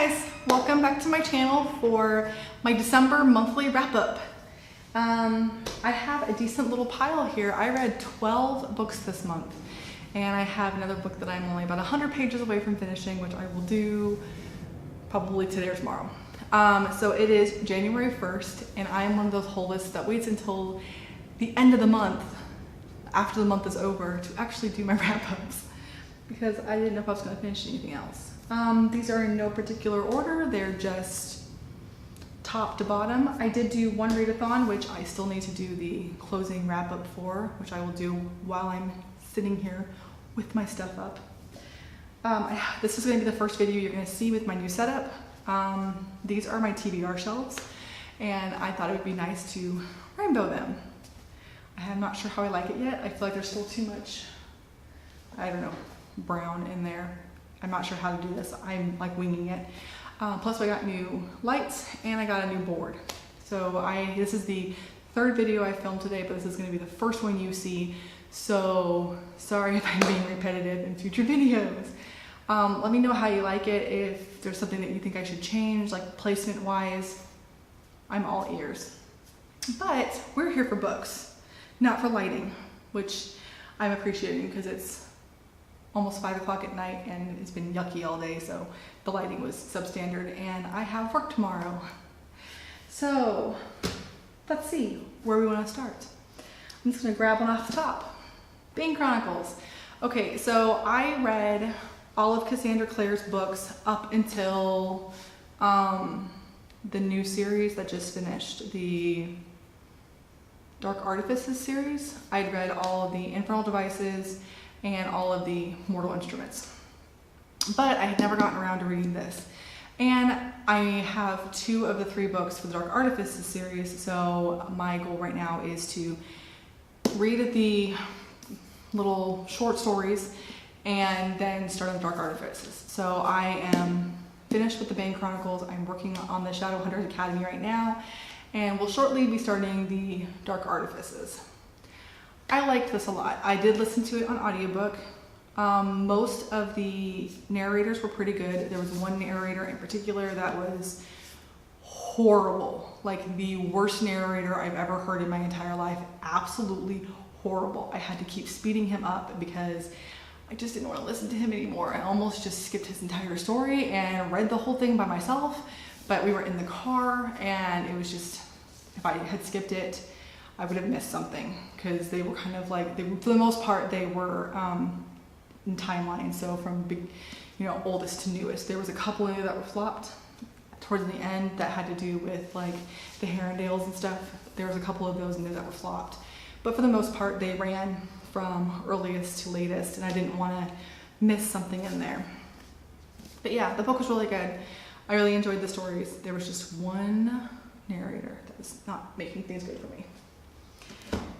guys, welcome back to my channel for my December monthly wrap-up. I have a decent little pile here. I read 12 books this month, and I have another book that I'm only about 100 pages away from finishing, which I will do probably today or tomorrow. So it is January 1st, and I am one of those holists that waits until the end of the month, after the month is over, to actually do my wrap-ups, because I didn't know if I was going to finish anything else. These are in no particular order. They're just top to bottom. I did do one readathon, which I still need to do the closing wrap up for, which I will do while I'm sitting here with my stuff up. This is going to be the first video you're going to see with my new setup. These are my TBR shelves, and I thought it would be nice to rainbow them. I'm not sure how I like it yet. I feel like there's still too much, I don't know, brown in there. I'm not sure how to do this. I'm like winging it. Plus I got new lights and I got a new board. So this is the third video I filmed today, but this is going to be the first one you see. So sorry if I'm being repetitive in future videos. Let me know how you like it. If there's something that you think I should change, like placement wise, I'm all ears. But we're here for books, not for lighting, which I'm appreciating because it's almost 5 o'clock at night and it's been yucky all day, so the lighting was substandard and I have work tomorrow. So let's see where we want to start. I'm just going to grab one off the top. Bank Chronicles. Okay, so I read all of Cassandra Clare's books up until the new series that just finished, the Dark Artifices series. I'd read all of the Infernal Devices and all of the Mortal Instruments. But I had never gotten around to reading this. And I have 2 of the 3 books for the Dark Artifices series, so my goal right now is to read the little short stories and then start on the Dark Artifices. So I am finished with the Bank Chronicles. I'm working on the Shadowhunters Academy right now, and will shortly be starting the Dark Artifices. I liked this a lot. I did listen to it on audiobook. Most of the narrators were pretty good. There was one narrator in particular that was horrible. Like the worst narrator I've ever heard in my entire life. Absolutely horrible. I had to keep speeding him up because I just didn't want to listen to him anymore. I almost just skipped his entire story and read the whole thing by myself, but we were in the car and it was just, if I had skipped it, I would have missed something, because they were kind of like, for the most part, they were in timeline. So from big, oldest to newest. There was a couple in there that were flopped towards the end that had to do with like the Herondales and stuff. There was a couple of those in there that were flopped. But for the most part, they ran from earliest to latest, and I didn't want to miss something in there. But yeah, the book was really good. I really enjoyed the stories. There was just one narrator that was not making things good for me.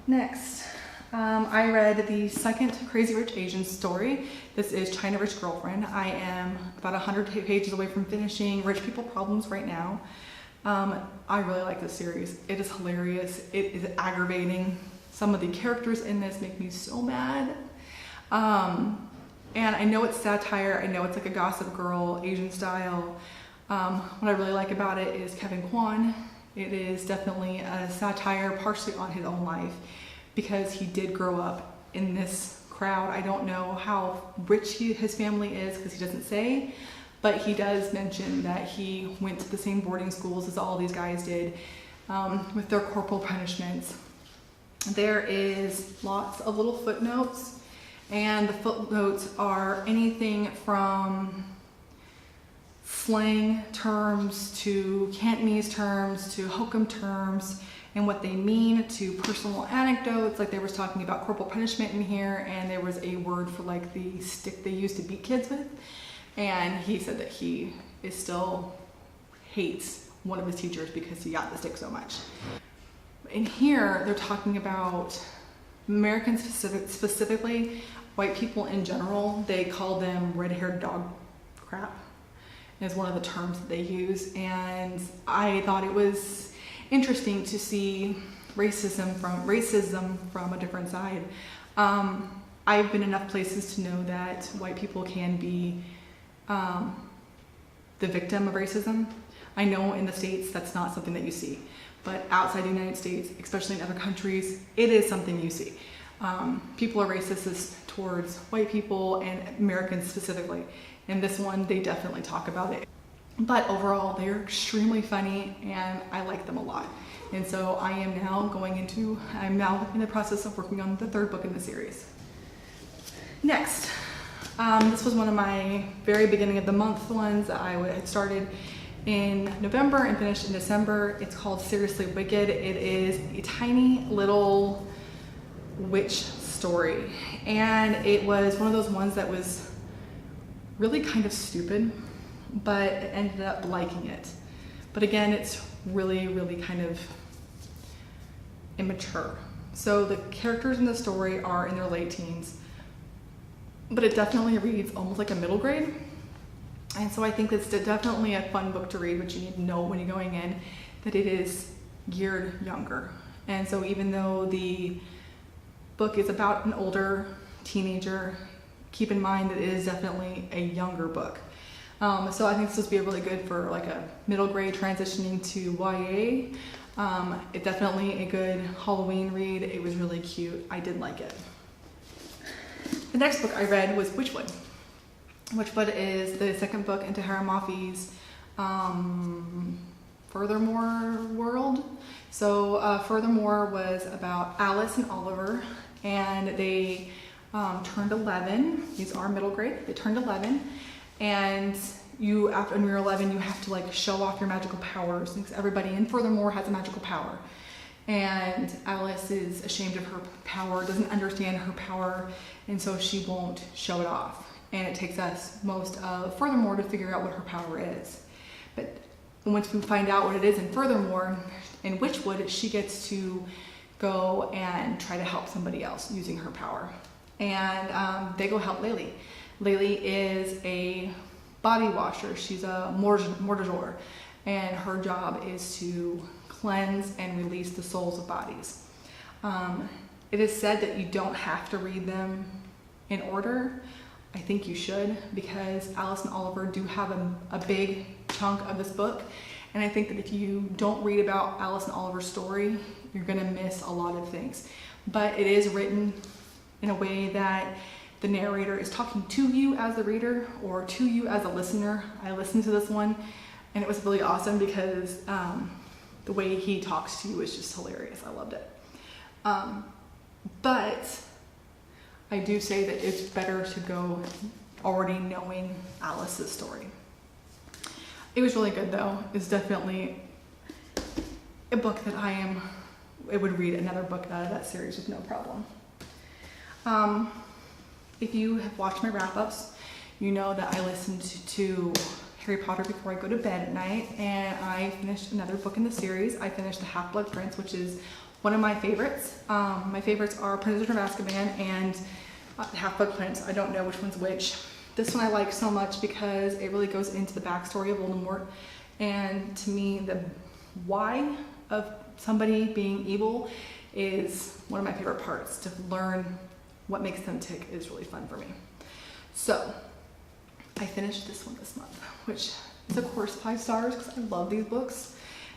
Next, I read the second Crazy Rich Asians story. This is China Rich Girlfriend. I am about 100 pages away from finishing Rich People Problems right now. I really like this series. It is hilarious. It is aggravating. Some of the characters in this make me so mad. And I know it's satire. I know it's like a Gossip Girl, Asian style. What I really like about it is Kevin Kwan. It is definitely a satire partially on his own life, because he did grow up in this crowd. I don't know how rich his family is because he doesn't say, but he does mention that he went to the same boarding schools as all these guys did, with their corporal punishments. There is lots of little footnotes, and the footnotes are anything from slang terms to Cantonese terms to hokum terms and what they mean, to personal anecdotes. Like there was talking about corporal punishment in here, and there was a word for like the stick they used to beat kids with, and he said that he still hates one of his teachers because he got the stick so much. In here they're talking about Americans specifically, white people in general. They call them red-haired dog crap is one of the terms that they use, and I thought it was interesting to see racism from a different side. I've been enough places to know that white people can be the victim of racism. I know in the States that's not something that you see, but outside the United States, especially in other countries, it is something you see. People are racist towards white people and Americans specifically. In this one, they definitely talk about it. But overall, they're extremely funny and I like them a lot. And so I'm now in the process of working on the third book in the series. Next, this was one of my very beginning of the month ones that I had started in November and finished in December. It's called Seriously Wicked. It is a tiny little witch story. And it was one of those ones that was really kind of stupid, but I ended up liking it. But again, it's really, really kind of immature. So the characters in the story are in their late teens, but it definitely reads almost like a middle grade. And so I think it's definitely a fun book to read, but you need to know when you're going in that it is geared younger. And so even though the book is about an older teenager, keep in mind that it is definitely a younger book. So I think this would be really good for like a middle grade transitioning to YA. It's definitely a good Halloween read. It was really cute. I did like it. The next book I read was Witchwood. Witchwood is the second book into Tahira Mafi's Furthermore world. So Furthermore was about Alice and Oliver, and they turned 11. These are middle grade. They turned 11, and after when you're 11, you have to like show off your magical powers, because everybody in Furthermore has a magical power. And Alice is ashamed of her power, doesn't understand her power, and so she won't show it off. And it takes us most of Furthermore to figure out what her power is. But once we find out what it is in Furthermore, in Witchwood, she gets to go and try to help somebody else using her power. And they go help Laylee. Laylee is a body washer. She's a mortgagor, and her job is to cleanse and release the souls of bodies. It is said that you don't have to read them in order. I think you should, because Alice and Oliver do have a big chunk of this book, and I think that if you don't read about Alice and Oliver's story, you're gonna miss a lot of things. But it is written in a way that the narrator is talking to you as the reader or to you as a listener. I listened to this one and it was really awesome because the way he talks to you is just hilarious. I loved it. But I do say that it's better to go already knowing Alice's story. It was really good though. It's definitely a book that I would read another book out of that series with no problem. If you have watched my wrap-ups, you know that I listened to Harry Potter before I go to bed at night, and I finished another book in the series. I finished The Half-Blood Prince, which is one of my favorites. My favorites are Prisoner of Azkaban and Half-Blood Prince. I don't know which one's which. This one I like so much because it really goes into the backstory of Voldemort, and to me the why of somebody being evil is one of my favorite parts. To learn what makes them tick is really fun for me. So I finished this one this month, which is of course 5 stars because I love these books,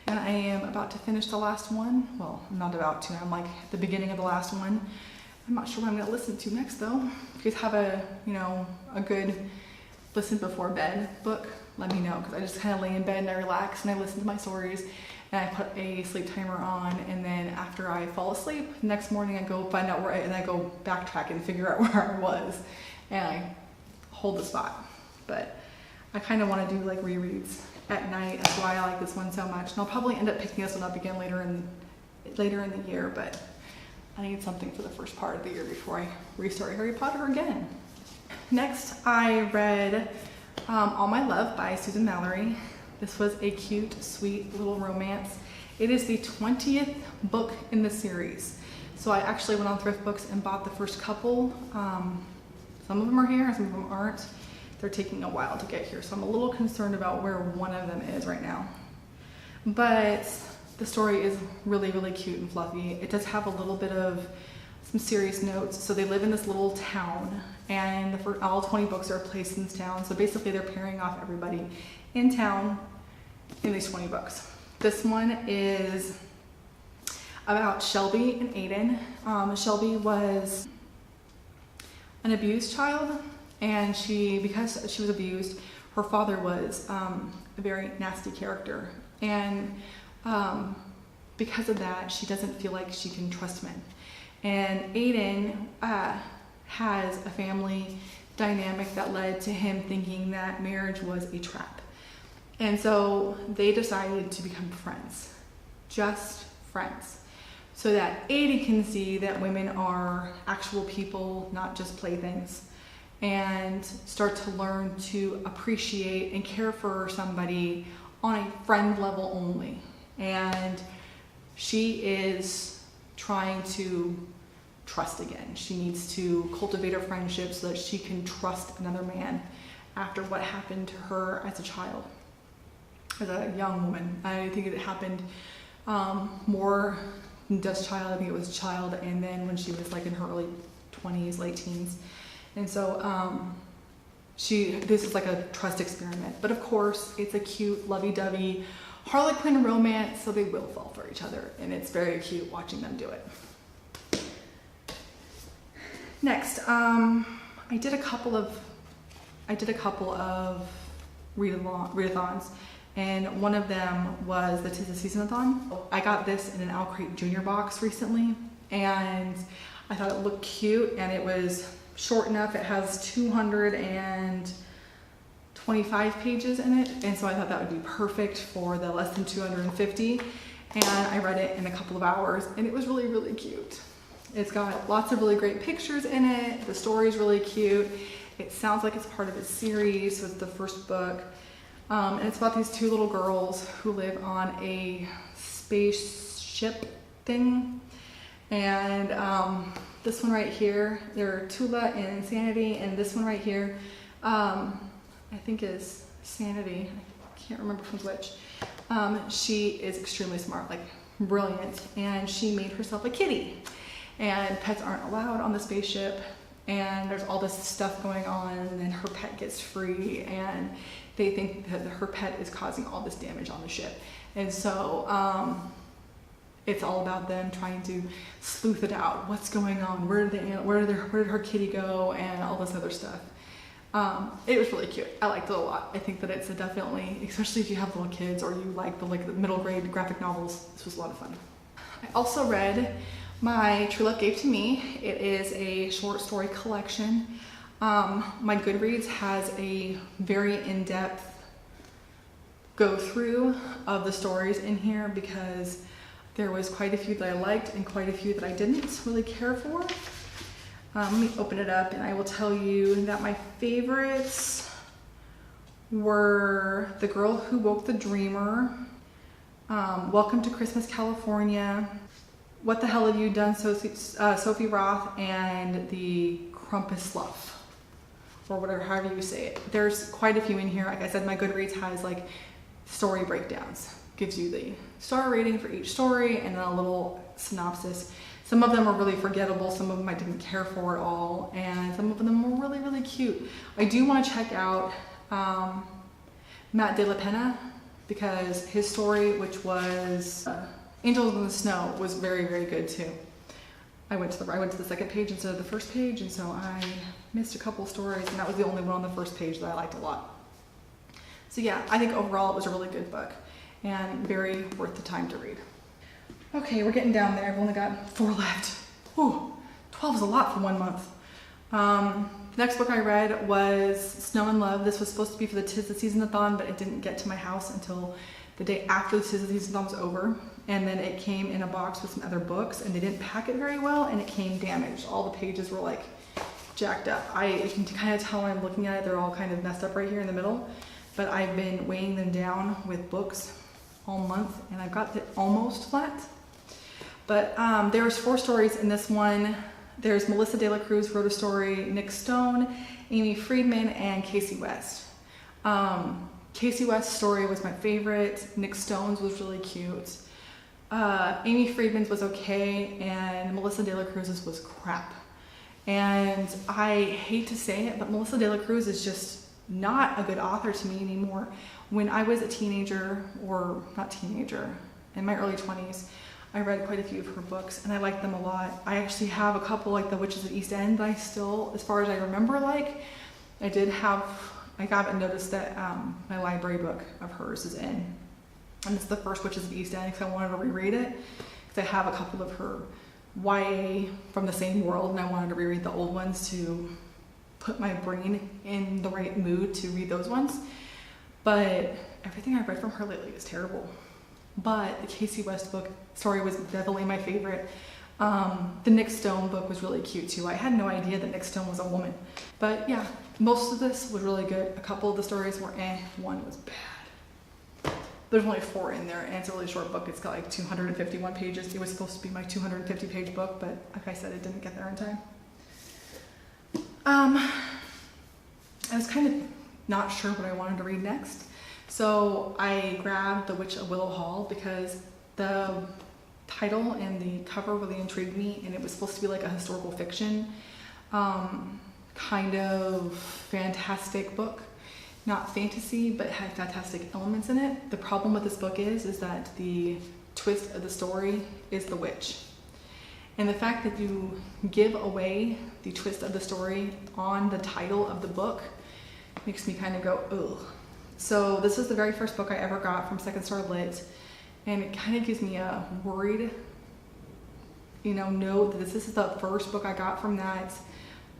and I am about to finish the last one. Well, I'm not about to, I'm like at the beginning of the last one. I'm not sure what I'm going to listen to next though. If you guys have a good listen before bed book, let me know, because I just kind of lay in bed and I relax and I listen to my stories, and I put a sleep timer on, and then after I fall asleep, next morning I go find out and I go backtrack and figure out where I was, and I hold the spot. But I kind of want to do like rereads at night. That's why I like this one so much, and I'll probably end up picking this one up again later in the year, but I need something for the first part of the year before I restart Harry Potter again. Next, I read All My Love by Susan Mallory. This was a cute, sweet little romance. It is the 20th book in the series. So I actually went on Thrift Books and bought the first couple. Some of them are here, some of them aren't. They're taking a while to get here, so I'm a little concerned about where one of them is right now. But the story is really, really cute and fluffy. It does have a little bit of some serious notes. So they live in this little town, and all 20 books are placed in this town. So basically they're pairing off everybody in town in these 20 books. This one is about Shelby and Aiden. Shelby was an abused child, and because she was abused, her father was a very nasty character, and because of that, she doesn't feel like she can trust men. And Aiden has a family dynamic that led to him thinking that marriage was a trap. And so they decided to become friends, just friends, so that Aiden can see that women are actual people, not just playthings, and start to learn to appreciate and care for somebody on a friend level only. And she is trying to trust again. She needs to cultivate her friendship so that she can trust another man after what happened to her as a child, as a young woman. I think it happened more than just child. I think it was child, and then when she was like in her early 20s, late teens. And so this is like a trust experiment. But of course, it's a cute, lovey-dovey Harlequin romance, so they will fall for each other, and it's very cute watching them do it. Next, I did a couple of readathons, and one of them was the 'Tis the Season-a-thon. I got this in an Owl Crate Junior box recently, and I thought it looked cute, and it was short enough. It has 225 pages in it, and so I thought that would be perfect for the less than 250. And I read it in a couple of hours, and it was really, really cute. It's got lots of really great pictures in it. The story's really cute. It sounds like it's part of a series, so it's the first book. And it's about these two little girls who live on a spaceship thing. And this one right here, they're Tula and Insanity, and this one right here, I think is Sanity. I can't remember from which. She is extremely smart, like brilliant, and she made herself a kitty. And pets aren't allowed on the spaceship, and there's all this stuff going on, and then her pet gets free, and they think that her pet is causing all this damage on the ship. And so it's all about them trying to sleuth it out. What's going on? Where did her kitty go? And all this other stuff. It was really cute. I liked it a lot. I think that it's definitely, especially if you have little kids or you like the middle grade graphic novels, this was a lot of fun. I also read My True Love Gave to Me. It is a short story collection. My Goodreads has a very in-depth go through of the stories in here because there was quite a few that I liked and quite a few that I didn't really care for. Let me open it up and I will tell you that my favorites were The Girl Who Woke the Dreamer, Welcome to Christmas, California, What the Hell Have You Done, Sophie Roth, and The Crumpus Slough, or whatever, however you say it. There's quite a few in here. Like I said, my Goodreads has like story breakdowns. Gives you the star rating for each story and then a little synopsis. Some of them are really forgettable, some of them I didn't care for at all, and some of them were really, really cute. I do want to check out Matt De La Pena, because his story, which was Angels in the Snow, was very, very good too. I went to the second page instead of the first page, and so I missed a couple stories, and that was the only one on the first page that I liked a lot. So yeah, I think overall it was a really good book and very worth the time to read. Okay, we're getting down there. I've only got 4 left. Ooh, 12 is a lot for 1 month. The next book I read was Snow and Love. This was supposed to be for the 'Tis the Season-a-thon, but it didn't get to my house until the day after the 'Tis the Season-a-thon was over. And then it came in a box with some other books, and they didn't pack it very well, and it came damaged. All the pages were like jacked up. You can kind of tell when I'm looking at it, they're all kind of messed up right here in the middle. But I've been weighing them down with books all month, and I've got it almost flat. But there's 4 stories in this one. There's Melissa De La Cruz wrote a story, Nick Stone, Amy Friedman, and Casey West. Casey West's story was my favorite. Nick Stone's was really cute. Amy Friedman's was okay, and Melissa De La Cruz's was crap. And I hate to say it, but Melissa De La Cruz is just not a good author to me anymore. When I was a teenager, or not teenager, in my early 20s, I read quite a few of her books and I liked them a lot. I actually have a couple, like The Witches of East End, that I still, as far as I remember, like. I haven't noticed that my library book of hers is in. And it's the first Witches of East End because I wanted to reread it. Because I have a couple of her YA from the same world and I wanted to reread the old ones to put my brain in the right mood to read those ones. But everything I've read from her lately is terrible. But the Casey West book story was definitely my favorite. The Nick Stone book was really cute too. I had no idea that Nick Stone was a woman. But yeah, most of this was really good. A couple of the stories were one was bad. There's only 4 in there and it's a really short book. It's got like 251 pages. It was supposed to be my 250 page book, but like I said, it didn't get there in time. I was kind of not sure what I wanted to read next. So I grabbed The Witch of Willow Hall because the title and the cover really intrigued me, and it was supposed to be like a historical fiction kind of fantastic book. Not fantasy, but had fantastic elements in it. The problem with this book is that the twist of the story is the witch. And the fact that you give away the twist of the story on the title of the book makes me kind of go, ugh. So this is the very first book I ever got from Second Star Lit, and it kind of gives me a worried, note that this is the first book I got from that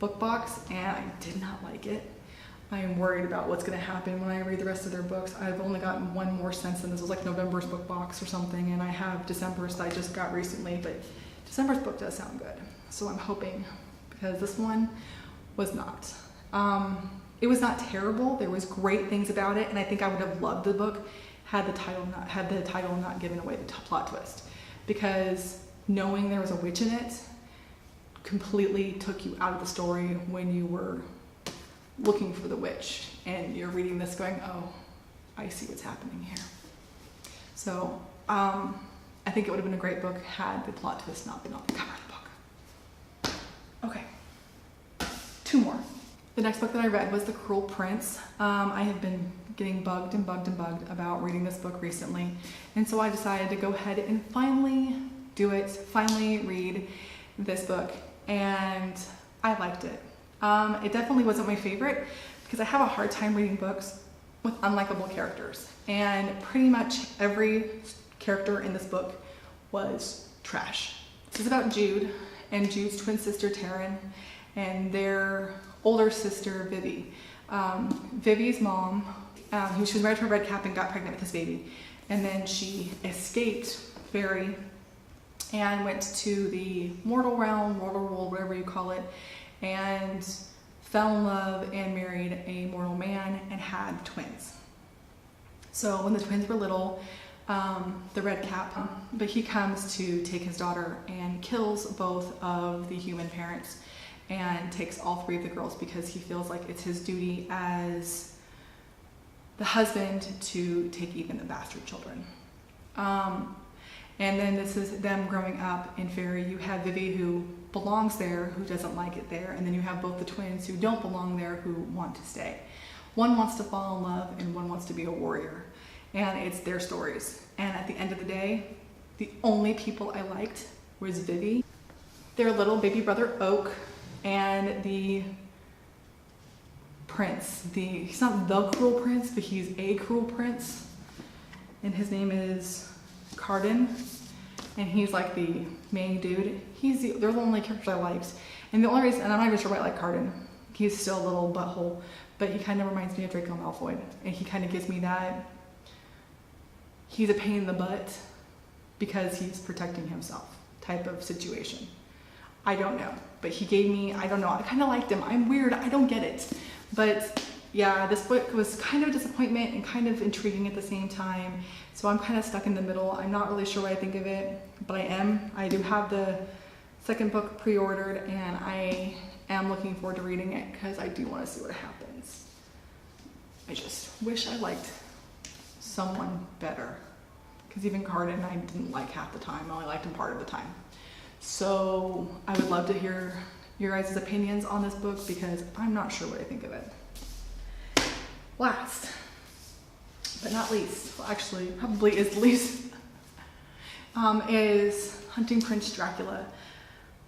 book box, and I did not like it. I am worried about what's going to happen when I read the rest of their books. I've only gotten one more since, and this was like November's book box or something, and I have December's that I just got recently, but December's book does sound good. So I'm hoping, because this one was not. It was not terrible. There was great things about it, and I think I would have loved the book had the title not given away the plot twist, because knowing there was a witch in it completely took you out of the story when you were looking for the witch, and you're reading this going, oh, I see what's happening here. So I think it would have been a great book had the plot twist not been on the cover of the book. Okay, 2 more. The next book that I read was The Cruel Prince. I have been getting bugged about reading this book recently, and so I decided to go ahead and finally read this book, and I liked it. It definitely wasn't my favorite because I have a hard time reading books with unlikable characters, and pretty much every character in this book was trash. This is about Jude and Jude's twin sister Taryn and their older sister Vivi. Vivi's mom, she was married to a red cap and got pregnant with this baby, and then she escaped Fairy and went to the mortal realm, mortal world, whatever you call it, and fell in love and married a mortal man and had twins. So when the twins were little, the red cap, but he comes to take his daughter and kills both of the human parents and takes all 3 of the girls because he feels like it's his duty as the husband to take even the bastard children. And then this is them growing up in Fairy. You have Vivi who belongs there, who doesn't like it there, and then you have both the twins who don't belong there, who want to stay. One wants to fall in love and one wants to be a warrior, and it's their stories. And at the end of the day, the only people I liked was Vivi, their little baby brother Oak, and the prince. He's not the cruel prince, but he's a cruel prince, and his name is Carden, and he's like the main dude. They're the only characters I liked, and the only reason, and I'm not even sure why I like Carden. He's still a little butthole, but he kind of reminds me of Draco Malfoy, and he kind of gives me that he's a pain in the butt because he's protecting himself type of situation. I don't know, but he gave me, I don't know, I kind of liked him. I'm weird, I don't get it. But yeah, this book was kind of a disappointment and kind of intriguing at the same time. So I'm kind of stuck in the middle. I'm not really sure what I think of it, but I am. I do have the second book pre-ordered, and I am looking forward to reading it because I do want to see what happens. I just wish I liked someone better because even Carden I didn't like half the time. I only liked him part of the time. So I would love to hear your guys' opinions on this book because I'm not sure what I think of it. Last, but not least, well, actually probably is least, is Hunting Prince Dracula.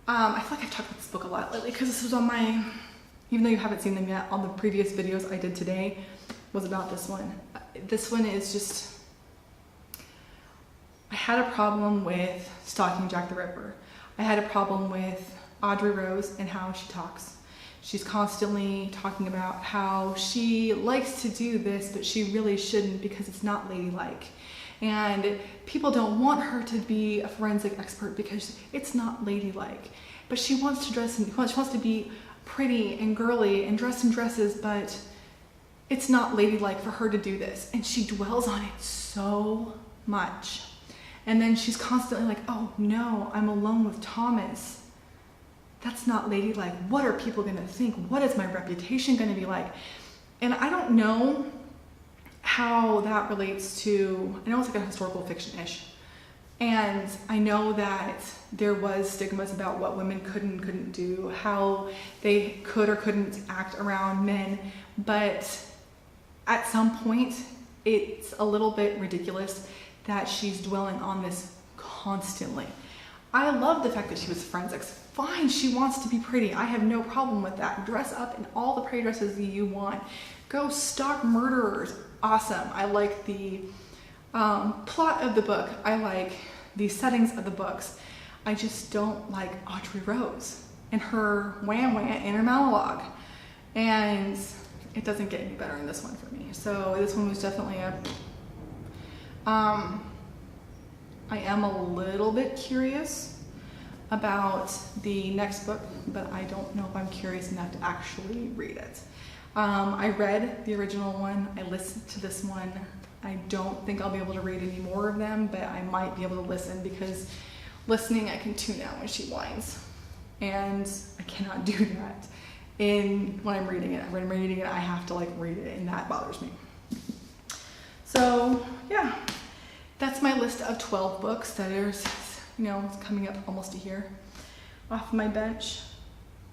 I feel like I've talked about this book a lot lately because this was on my, even though you haven't seen them yet, on the previous videos I did today was about this one. This one is just, I had a problem with stalking Jack the Ripper. I had a problem with Audrey Rose and how she talks. She's constantly talking about how she likes to do this, but she really shouldn't because it's not ladylike. And people don't want her to be a forensic expert because it's not ladylike. But she wants to dress, she wants to be pretty and girly and dress in dresses, but it's not ladylike for her to do this. And she dwells on it so much. And then she's constantly like, oh no, I'm alone with Thomas. That's not ladylike. What are people gonna think? What is my reputation gonna be like? And I don't know how that relates to, I know it's like a historical fiction-ish. And I know that there was stigmas about what women could and couldn't do, how they could or couldn't act around men. But at some point, it's a little bit ridiculous that she's dwelling on this constantly. I love the fact that she was forensics. Fine, she wants to be pretty. I have no problem with that. Dress up in all the pretty dresses that you want. Go stalk murderers. Awesome. I like the plot of the book. I like the settings of the books. I just don't like Audrey Rose and her wham-wham inner monologue. And it doesn't get any better in this one for me. So this one was definitely a... I am a little bit curious about the next book, but I don't know if I'm curious enough to actually read it. I read the original one, I listened to this one. I don't think I'll be able to read any more of them, but I might be able to listen because listening I can tune out when she whines. And I cannot do that when I'm reading it. When I'm reading it, I have to like read it, and that bothers me. So yeah, that's my list of 12 books that is, you know, it's coming up almost a year off my bench.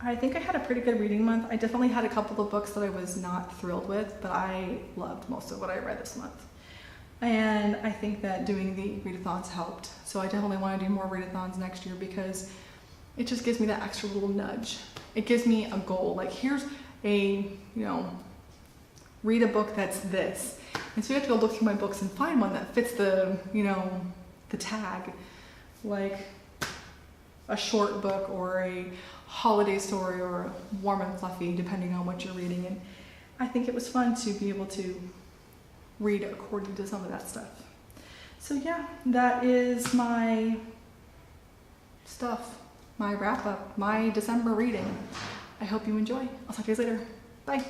I think I had a pretty good reading month. I definitely had a couple of books that I was not thrilled with, but I loved most of what I read this month. And I think that doing the readathons helped. So I definitely want to do more readathons next year because it just gives me that extra little nudge. It gives me a goal. Like, here's a, read a book that's this. And so you have to go look through my books and find one that fits the, the tag. Like a short book or a holiday story or warm and fluffy, depending on what you're reading. And I think it was fun to be able to read according to some of that stuff. So yeah, that is my stuff, my wrap up, my December reading. I hope you enjoy. I'll talk to you guys later. Bye.